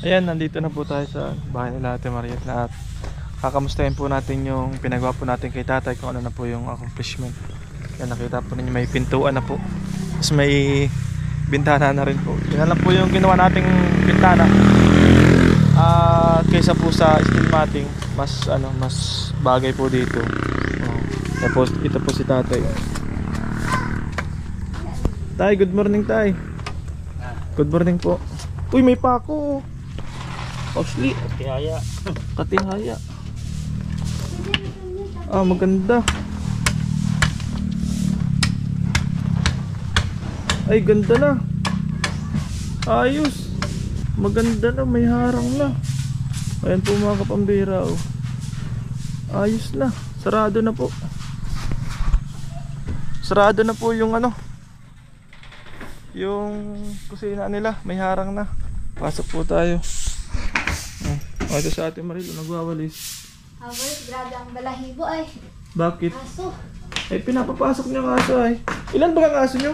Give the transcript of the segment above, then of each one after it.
Ayan, nandito na po tayo sa bahay nila Ate Mariet na at kakamustahin po natin yung pinagawa po natin kay tatay kung ano na po yung accomplishment. Yan, nakita po ninyo may pintuan na po. Tapos may bintana na rin po. Yan lang po yung ginawa nating bintana. Kaysa po sa steel matting, mas bagay po dito. Tapos ito po si tatay. Tay, good morning tay. Good morning po. Uy, may pako. Osli. Katihaya. Katihaya. Maganda. Ay, ganda na. Ayos. Maganda na, may harang na. Ayan po mga kapambira, oh. Ayos na. Sarado na po. Sarado na po yung yung kusina nila, may harang na. Pasok po tayo. Ito sa Ate Marilo, nagwawalis. Boys, grabe ang balahibo ay. Bakit? Aso. Ay, pinapapasok niyo ang aso ay. Ilan ba ang aso niyo?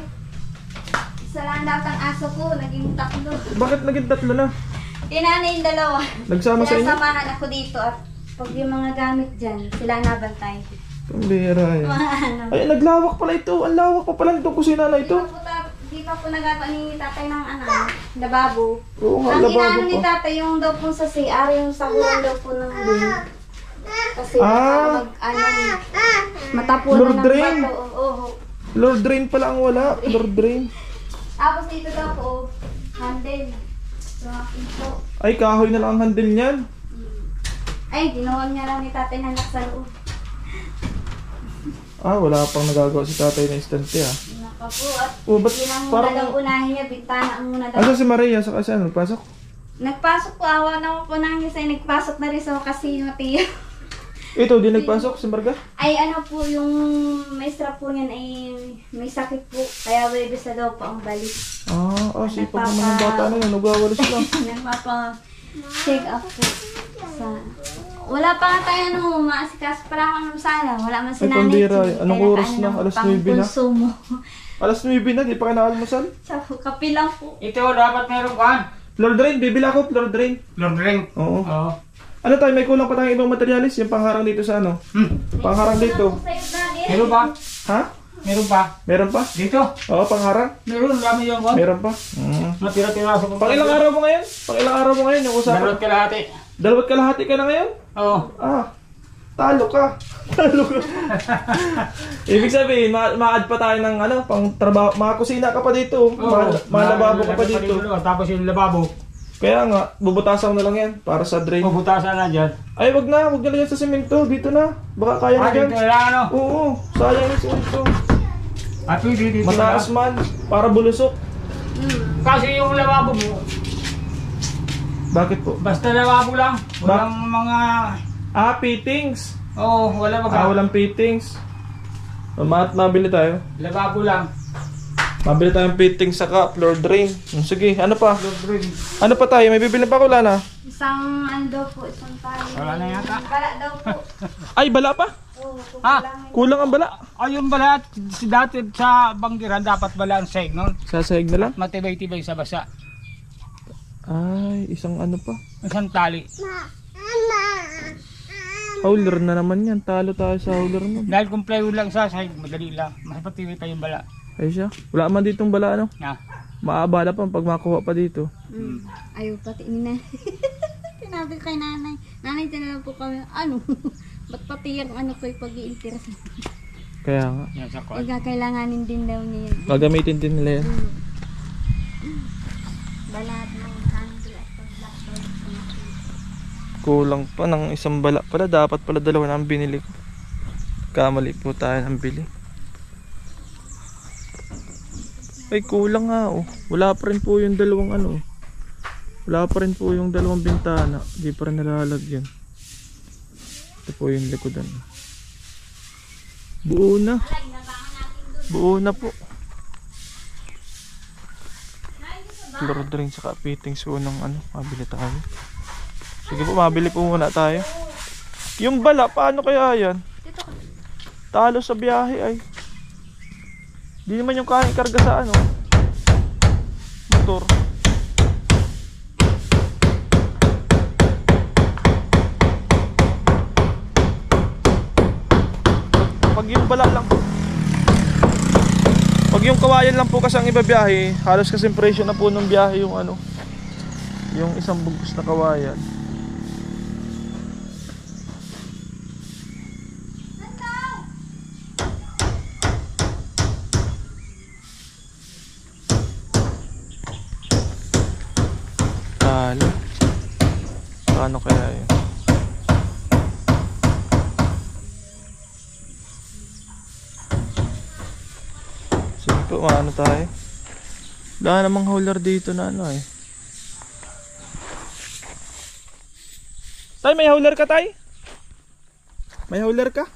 Isa lang dapat ang aso ko, naging 3. Bakit naging 3 na? Tinanay yung 2. Nagsama sa inyo? Sinasamahan ako dito at pag yung mga gamit dyan, sila nabantay. Pambira yan. Mga Ay, naglawak pala ito. Ang lawak pa pala itong kusina na ito. Di pa po nagagawa ni tatay ng lababo. Oo nga, Ang lababo inaano ni pa. tatay yung daw po sa CR, yung sa hulang daw po ng bin. Kasi matapunan Lord ng drain. bato. Oo. Lord Drain pala ang wala. Lord Drain. Tapos dito daw po, handle. So, pinto. Ay, kahoy na lang ang handle niyan. Ay, ginawa niya lang ni tatay na sa loob. Wala pang nagagawa si tatay na istante Naka po, at ba't yun ang parang... muna daw unahin niya, bintana ang muna daw. Asa si Maria? Saka siya, nagpasok? Nagpasok po, awa naman po namin sa nagpasok na rin sa kasino, tiyo. Ito, di nagpasok si Marga? Ay, po, yung maestra po niyan ay may sakit po, kaya webis na daw po ang balik. Sipag naman ng bata na yun, nagwawalis lang. Nagpapa-check up po. Wala pa nga tayo maasikas para ako sana. Wala man si nanay. Pambira, anong oras na? Alas 9 na? Konsumo. Alas 9 na, di pa ka naalmusal? Sabi, kape lang po. Ito, dapat meron ka. Lord Drain, bibili ako, Lord Drain. Lord Ring. Oo. Oo. Ano tayo, may kulang pa tayong ibang materialis? Yung pangharang dito sa Pangharang dito. Meron ba? Ha? Meron ba? Meron pa? Dito? Oo, pangharang. Meron, dami yung one. Meron pa. Matira-tira sa Pang ilang araw mo ngayon? Pang ilang araw mo ngayon yung usapan? Dalawat kalahati. 2 kalahati ka na ngayon? Oo. Talo ka. Talo ka. Ibig sabihin, ma-add pa tayo ng pang trabaho. Mga kusina ka pa dito. Mga lababo ka pa dito. Tapos yung lababo. Kaya nga, bubutasan mo na lang yan para sa drain. Pabutasan na dyan. Ay, wag na yan sa semento. Dito na. Baka kaya na yan. Dito lang Oo, sayang yung semento. At dito Mataas man, para bulusok. Kasi yung lababo mo, Bakit po? basta lababo lang. Walang mga... Fittings. Oo, wala mga... Walang fittings. Mabili tayo. Lababo lang. Mabili tayong fittings saka floor drain. Sige, ano pa? Lord Ring. Ano pa tayo? May bibili pa ko, Lana? Isang daw po, isang tali. Wala na yata. Bala daw po. Ay, bala pa? Oo, Kulang ang bala. Yung bala, si dati sa banggiran dapat bala ang seg noon. Sasahig na lang? Matibay-tibay sa basa. Ay, isang ano pa? Isang tali. Howler na naman yan. Talo tayo sa howler nun. Dahil kung plywood lang sa seg, madali lang. Mas patibay pa yung bala. Ay siya. Wala man ditong bala, ano? Maabala pa pag makuha pa dito. Ayaw pati ni nanay. Sinabi kay nanay. Nanay, tinala po kami. Ba't pati yung ko yung pag-i-interest? Kaya nga. Yan sa kwan. Kailanganin din daw niya. Gagamitin din nila yan. Balat ng handle at pag-blackboard. Kulang pa ng isang bala pala. Dapat pala 2 na ang binili ko. Kamali po tayo ng bili. Ay, kulang nga Wala pa rin po yung 2 Wala pa rin po yung 2 bintana. Hindi pa rin nalalagyan. Ito po yung likodan. Buo na. Buo na po. Floor drain saka fittings po ng mabili tayo. Sige po, mabili po muna tayo. Yung bala, paano kaya yan? Talo sa biyahe ay. Di naman yung kaya ikarga sa motor. bala lang. Pag yung kawayan lang po kasi ang ibabiyahe, halos kasi presyo na po ng biyahe yung ano, yung isang bugos na kawayan. Talo. Paano kaya yun? Sige po, maano tayo? Wala namang hauler dito na ano eh. Tay, may hauler ka, tay? May hauler ka?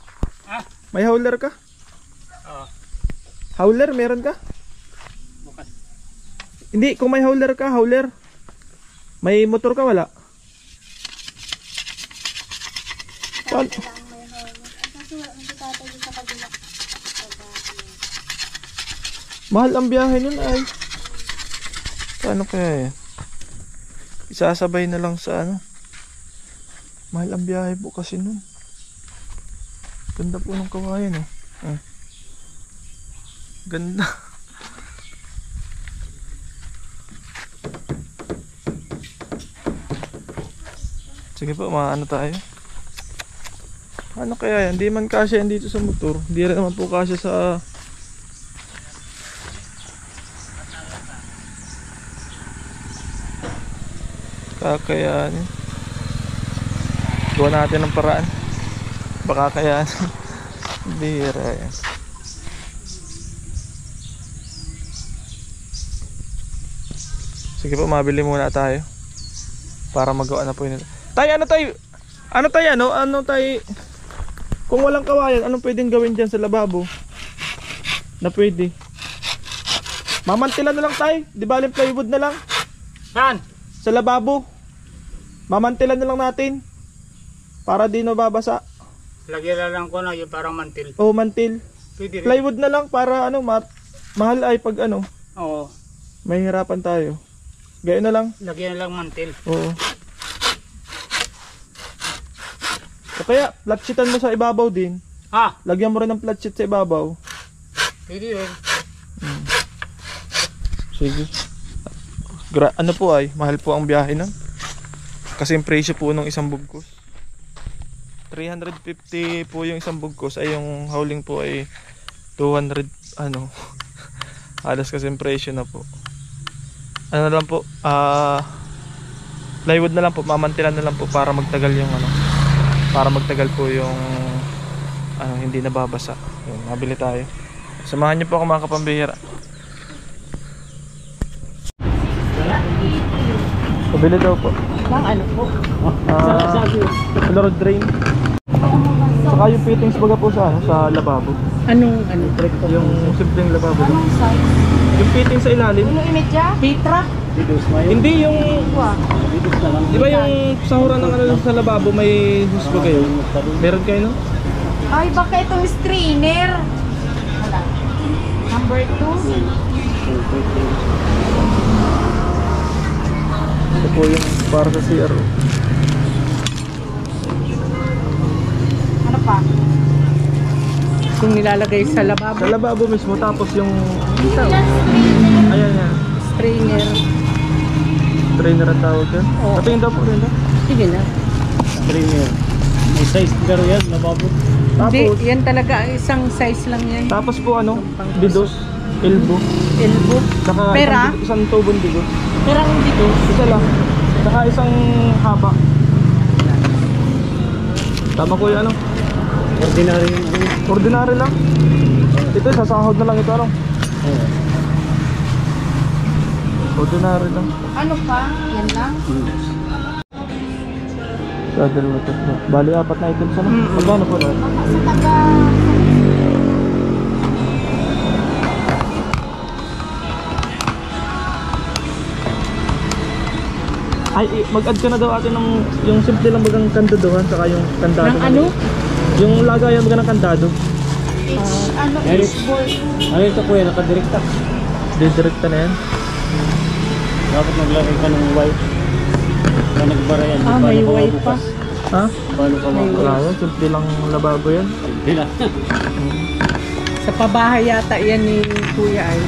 Ah, May hauler ka? oo. Hauler, meron ka? Bukas. Hindi, kung may hauler ka, hauler. May motor ka, wala? Paano? Mahal ang biyahe nun ay. Paano kaya yan? Isasabay na lang sa ano. Mahal ang biyahe po kasi nun. Ganda po ng kawayan eh. Ganda. Sige po, maano tayo. Ano kaya yan? Hindi man kasya yan dito sa motor. Hindi rin naman po kasya sa... Kakayanin. Gawa natin ng paraan. Baka kayanin. Bihira yan. Sige po, mabili muna tayo. Para magawa na po yun. Tay, ano tayo? Ano tayo? Ano tayo? Kung walang kawayan, anong pwedeng gawin dyan sa lababo? Na pwede. Mamantilan na lang tayo. Di ba yung plywood na lang? Saan? Sa lababo. Mamantilan na lang natin. Para di nababasa. Lagyan na lang ko na yung parang mantil. O mantil. Pwede rin. Plywood na lang para ano, mahal ay pag ano, Oo. may hirapan tayo. Gaya na lang. Lagyan na lang mantil. Oo. O kaya, flat sheetan mo sa ibabaw din. Ah, Lagyan mo rin ng flat sheet sa ibabaw. pwede rin. Sige. Ano po ay, mahal po ang biyahe nun. Kasi yung presyo po ng isang bugkos. 350 po yung isang bugkos. Ay yung hauling po ay 200 ano. Halos kasi yung presyo na po. Ano lang po, plywood na lang po, mamantilan na lang po para magtagal yung ano. Para magtagal po yung ano, hindi nababasa. Yun, mabili tayo. Samahan niyo po ako mga kapambihira. Pabili daw po. Lang ano po? Floor drain. Saka yung fittings baga po sa ano, sa lababo. Anong Yung simpleng lababo. Anong size? Yung fitting sa ilalim. Ano imedya? Hitra? Hindi yung di ba yung sahuran ng ano sa lababo may husga kayo? Meron kayo no? Ay, baka itong strainer. Wala. Number 2. Ito po yung para sa CR. Ano pa? Kung nilalagay sa lababo. Sa lababo mismo tapos yung Strainer. ayan yan. Strainer. Trainer ang tawag yan. Oo. Patingin daw po rin no? Sige na. Premier. May size garo yan, lababo. Hindi, Tapos, yan talaga. Isang size lang yan. tapos po ano? Bidos. Elbow. Elbow. Saka Pera? isang tubong bidos. Pero ang dito. Isa lang. Saka isang haba. Tama ko yung ano? Ordinary yung ano. Ordinary lang. Ito, sasahod na lang ito ano? Oo. Ordinary lang. Ano pa? Yan lang. Saddle mo ito. Bali, 4 na items ano? Magkano po lahat? Sa taga... Ay, mag-add ka na daw atin ng yung simple lang bagang kandadohan saka yung kandado. Ng ano? Yung lagayan baga ng kandado. Ano Eric. is board? Ano ito kuya, nakadirekta. Didirekta na yan. Dapat maglagay ka ng wipe. Kaya nagbara yan. Ah, may wipe pa. Ha? Paano ka Wala yan, simple lang lababo yan. Hindi na. Sa pabahay yata yan ni Kuya ay.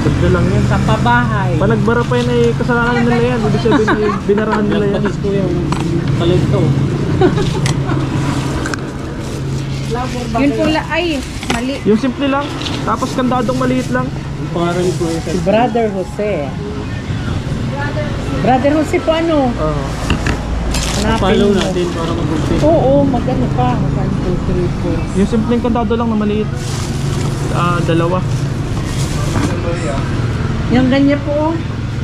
Bagda lang yan. Sa pabahay. Pa nagbara pa yan ay kasalanan nila yan. Ibig sabihin ay binarahan nila yan. Nagpatis ko yung palito. Yun pula ay mali. Yung simple lang. Tapos kandadong maliit lang. Yung pangalan ko yung Si Brother Jose. Brother Jose po ano? Oo. Hanapin follow mo. natin para mag-update. Oo, magano ka. 1, 2, 3, 4. Yung simpleng kandado lang na maliit. Dalawa. Yung ganyan po.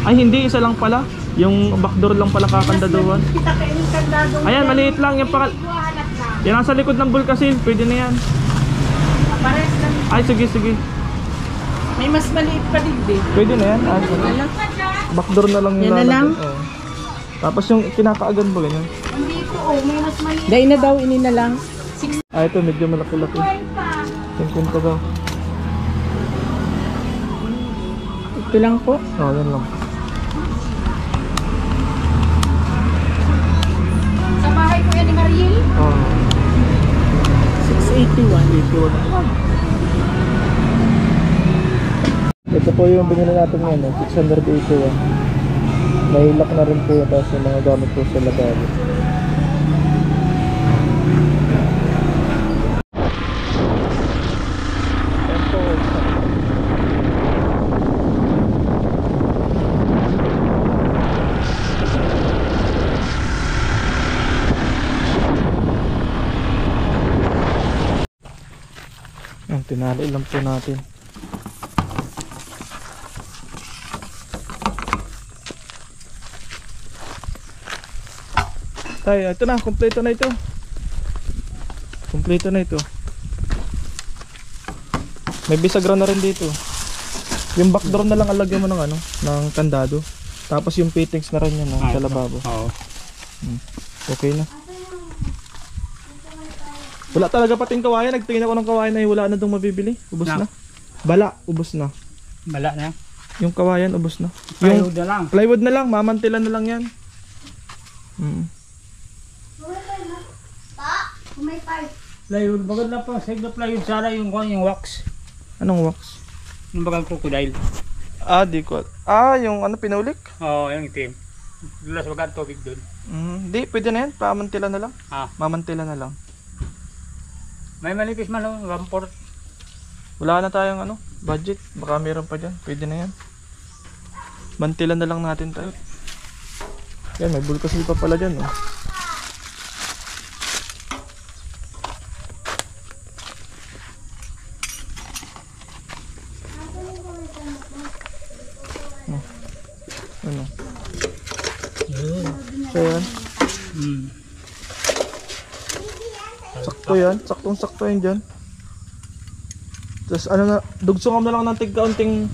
Ay hindi, isa lang pala. Yung backdoor lang pala kakandaduhan. Kita kayo ng kandadong. Ayan, maliit lang. Yung yan nasa likod ng Bulkasil. Pwede na yan. Pares lang. Ay, sige, sige. May mas maliit pa din din. Pwede na yan. Alam. Backdoor na lang yung Yan na lalagyan. lang? Oo. Tapos yung kinakaagan ba ganyan? Hindi po, oh, may mas mali. Dahil na daw, ini na lang. Ito medyo malaki-laki. 50 daw. Ito lang po. Yan lang. Sa bahay po yan ni Mariel. 681. Ito po yung binili natin ngayon, 681. May lock na rin po, tapos yung mga gamit po sa lababo. Yan, tinali lang po natin. Tayo, ito na, kompleto na ito. Kompleto na ito. May bisagra na rin dito. Yung backdoor na lang alagyan mo ng ano, ng kandado. Tapos yung fittings na rin yan sa lababo. Oo. Okay na. Wala talaga pating kawayan. Nagtingin ako ng kawayan ay wala na dong mabibili. Ubos na. Bala, ubos na. Bala na. Yung kawayan, ubos na. Plywood na lang. Plywood na lang, mamantilan na lang yan. May pipe. Plywood, maganda pa. Save na plywood sana yung wax. Anong wax? Yung bagang crocodile. Di ko. Yung ano, pinulik? Oo, yung itim. Dulas bagang tubig doon. Di, pwede na yan. Pamantilan na lang. Mamantilan na lang. May malipis man, 1/4. Wala na tayong ano, budget. Baka meron pa dyan. Pwede na yan. Mantilan na lang natin tayo. Yan, may Bulkasil pa pala dyan. Ano? So yan. Sakto yan. Saktong-sakto yan dyan. Tapos ano na, dugsong ka na lang ng tig-kaunting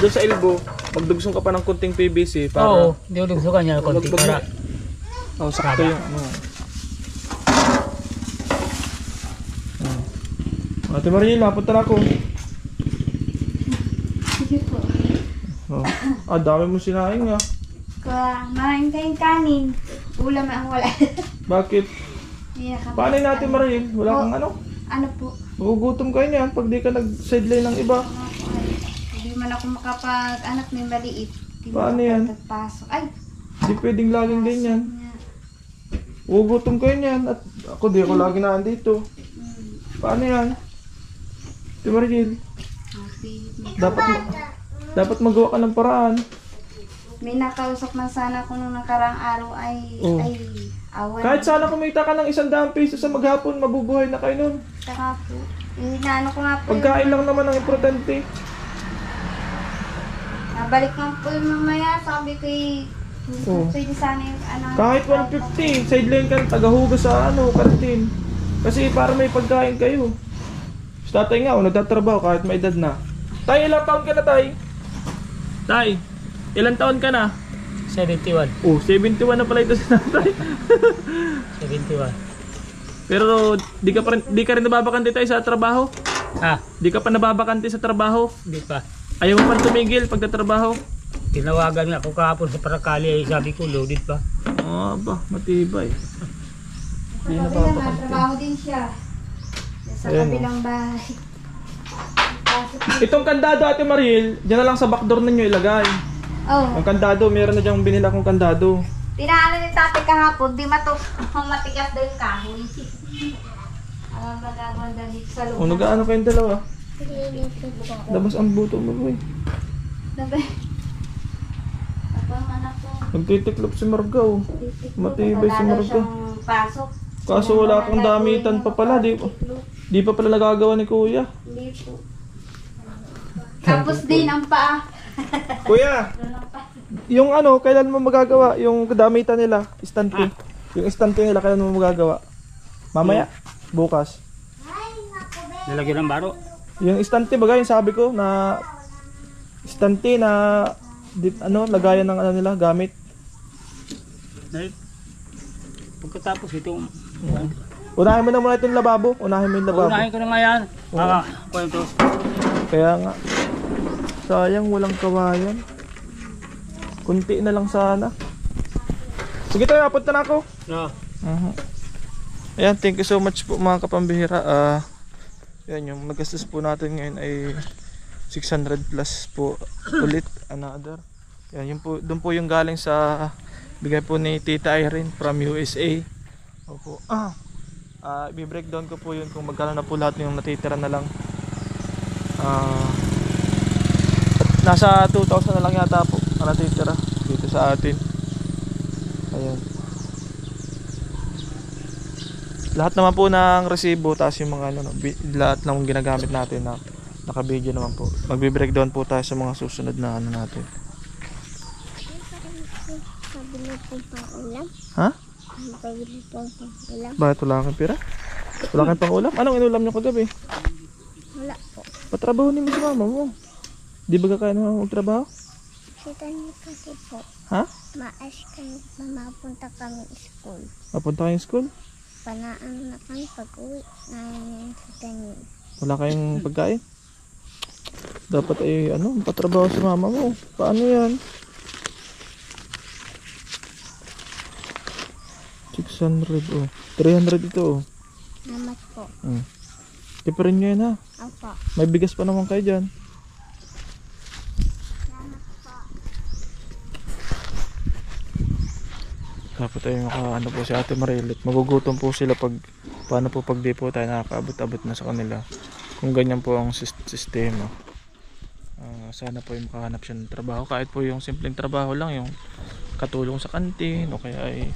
doon sa elbow. Magdugsong ka pa ng kunting PVC para Oo, hindi ko dugsukan niya konti para. sakto yung ano. Ate Mariel, napunta na ako. Sige po. Dami mo sinaing nga. Maraming kayong kanin. Ulam ang wala. Bakit? Paano natin Mariel? Wala kang ano? Ano po? Magugutom kayo niyan pag di ka nag-sideline ng iba. Hindi man ako makapag-anak may maliit. Hindi Paano yan? Pasok. Ay! Di pwedeng laging ganyan. Magugutom kayo niyan. At ako di ako lagi nandito. Paano yan? Ate Mariel, dapat magawa ka ng paraan. May nakausap man sana ko nung nakarang araw ay awan. Kahit sana kumita ka ng 100 pesos sa maghapon, mabubuhay na kayo nun. Saka po. Inaano ko nga po. Pagkain lang naman ang importante. Nabalik nga po yung mamaya. Sabi ko pwede sana yung ano. Kahit 150, sideline ka, tagahugas sa kantin. Kasi para may pagkain kayo. Sa tatay nga, nagtatrabaho kahit may edad na. Tay, ilang taon ka na tay? Tay, ilang taon ka na? 71. 71 na pala ito si tatay. 71. Pero di ka rin nababakante tayo sa trabaho? Di ka pa nababakante sa trabaho? Hindi pa. Ayaw mo pa tumigil pagtatrabaho? Tinawagan nga ako kahapon sa Paracali ay sabi ko loaded pa. Matibay. Sabi na, trabaho din siya. Sa Ayan, kabilang bahay. Itong kandado, Ate Mariel, dyan na lang sa backdoor ninyo ilagay. Oh, Yung kandado, meron na dyang binila kong kandado. pinaano ni tate kahapon, di matigas daw yung kahoy. Ang magaganda dito sa O, loob. nag-ano kayong dalawa? Labas ang buto mo, boy. Sabi. Tapos anak ko. Nagtitiklop si Marga, oh. Matibay si Wala daw Marga. siyang pasok. Kaso wala akong damitan pa pala, di pa pala nagagawa ni Kuya. Hindi po. Tapos din ang paa. Kuya, yung ano, kailan mo magagawa? Yung damitan nila, istante. Yung istante nila, kailan mo magagawa? Mamaya? Bukas? Nilagyan ng baro. Yung istante baga, yung sabi ko na istante na lagayan ng ano nila, gamit. Dahil pagkatapos ito, Unahin mo na muna itong lababo. Unahin mo yung lababo. unahin ko na nga yan. Kwento. Kaya nga. Sayang, walang kawayan. Kunti na lang sana. Sige tayo, apunta na ako. No. Ayan, thank you so much po mga kapambihira. Yan, yung nagastos po natin ngayon ay 600 plus po ulit another. Yan, yun po, doon po yung galing sa bigay po ni Tita Irene from USA. Opo. I-breakdown ko po yun kung magkano na po lahat yung natitira na lang. Nasa 2,000 na lang yata po ang natitira dito sa atin. Ayan. Lahat naman po ng resibo, tapos yung mga lahat ng ginagamit natin na naka-video naman po. Magbe-breakdown po tayo sa mga susunod na ano natin. Pabili po pang ulam. Ha? Pabili po pang ulam. Bakit wala kang pera? Wala kang pang ulam? Anong inulam nyo kagabi? Wala po. Patrabaho ni si mama mo. Di ba kaya naman magtrabaho? Kita niyo kasi po. Ha? Maas kayo. Mamapunta kami school. Mapunta kayong school? Panaan na kami pag-uwi. Namin sa kanyo. Wala kayong pagkain? Dapat ay patrabaho si mama mo. Paano yan? 600 oh. 300 ito oh. Salamat po. Tipirin nyo yan ha. Opo. May bigas pa naman kayo dyan. Salamat po. Dapat ay po si Ate Marilit. Magugutom po sila paano po pag di po tayo nakakaabot-abot na sa kanila. Kung ganyan po ang sistema. Sana po yung makahanap siya ng trabaho. Kahit po yung simpleng trabaho lang, yung katulong sa kantin o kaya ay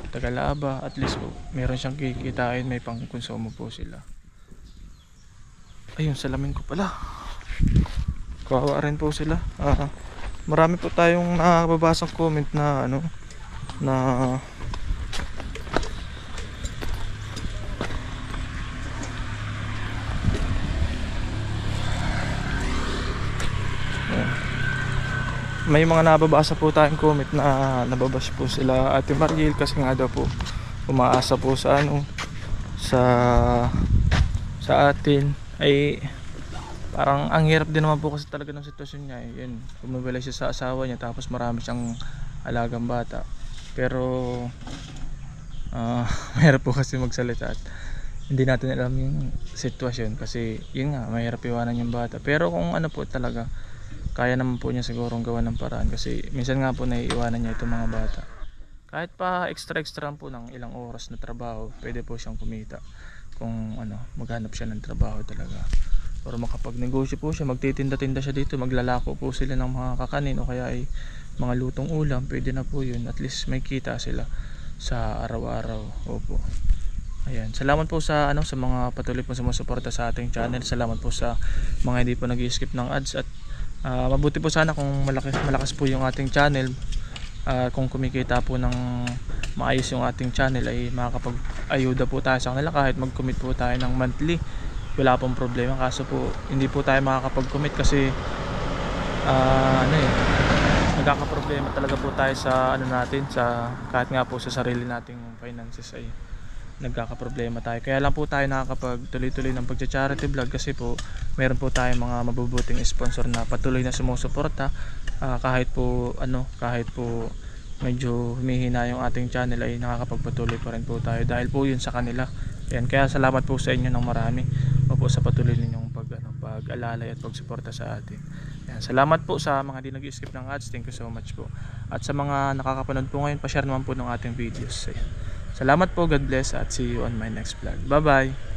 tagalaba, at least po meron siyang kikitain, may pangkonsumo po sila. Ayun, salamin ko pala. Kawawa rin po sila. Marami po tayong nakababasang comment na may mga nababasa po tayong comment na nababash po sila Ate Mariel kasi nga daw po umaasa po sa sa atin ay parang ang hirap din naman po kasi talaga ng sitwasyon niya. Yun, bumibili siya sa asawa niya tapos marami siyang alagang bata, pero mahirap po kasi magsalita at hindi natin alam yung sitwasyon kasi yun nga, mahirap iwanan yung bata. Pero kung ano po talaga, kaya naman po niya sigurong gawa ng paraan kasi minsan nga po naiiwanan niya itong mga bata. Kahit pa extra po ng ilang oras na trabaho, pwede po siyang kumita kung maghanap siya ng trabaho talaga. Para makapag-negosyo po siya, magtitinda-tinda siya dito, maglalako po sila ng mga kakanin o kaya ay mga lutong ulam, pwede na po yun. At least may kita sila sa araw-araw. Opo. Ayan. Salamat po sa sa mga patuloy po sumusuporta sa ating channel. Salamat po sa mga hindi po nag-skip ng ads at mabuti po sana kung malakas po yung ating channel. Kung kumikita po ng maayos yung ating channel ay makakapag-ayuda po tayo sa kanila kahit mag-commit po tayo ng monthly. Wala pong problema, kaso po hindi po tayo makakapag-commit kasi nagkakaproblema talaga po tayo sa natin, sa kahit nga po sa sarili nating finances ay nagkakaproblema tayo. Kaya lang po tayo nakakapag tuloy-tuloy ng pagcha-charity vlog kasi po meron po tayong mga mabubuting sponsor na patuloy na sumusuporta. Kahit po medyo humihina yung ating channel ay nakakapagpatuloy pa rin po tayo dahil po yun sa kanila. Yan, kaya salamat po sa inyo ng marami po sa patuloy ninyong pag-alalay at pagsuporta sa atin. Yan, salamat po sa mga di nag-skip ng ads. Thank you so much po. At sa mga nakakapanood po ngayon, pa-share naman po ng ating videos. Ayan. Salamat po, God bless, at see you on my next vlog. Bye bye.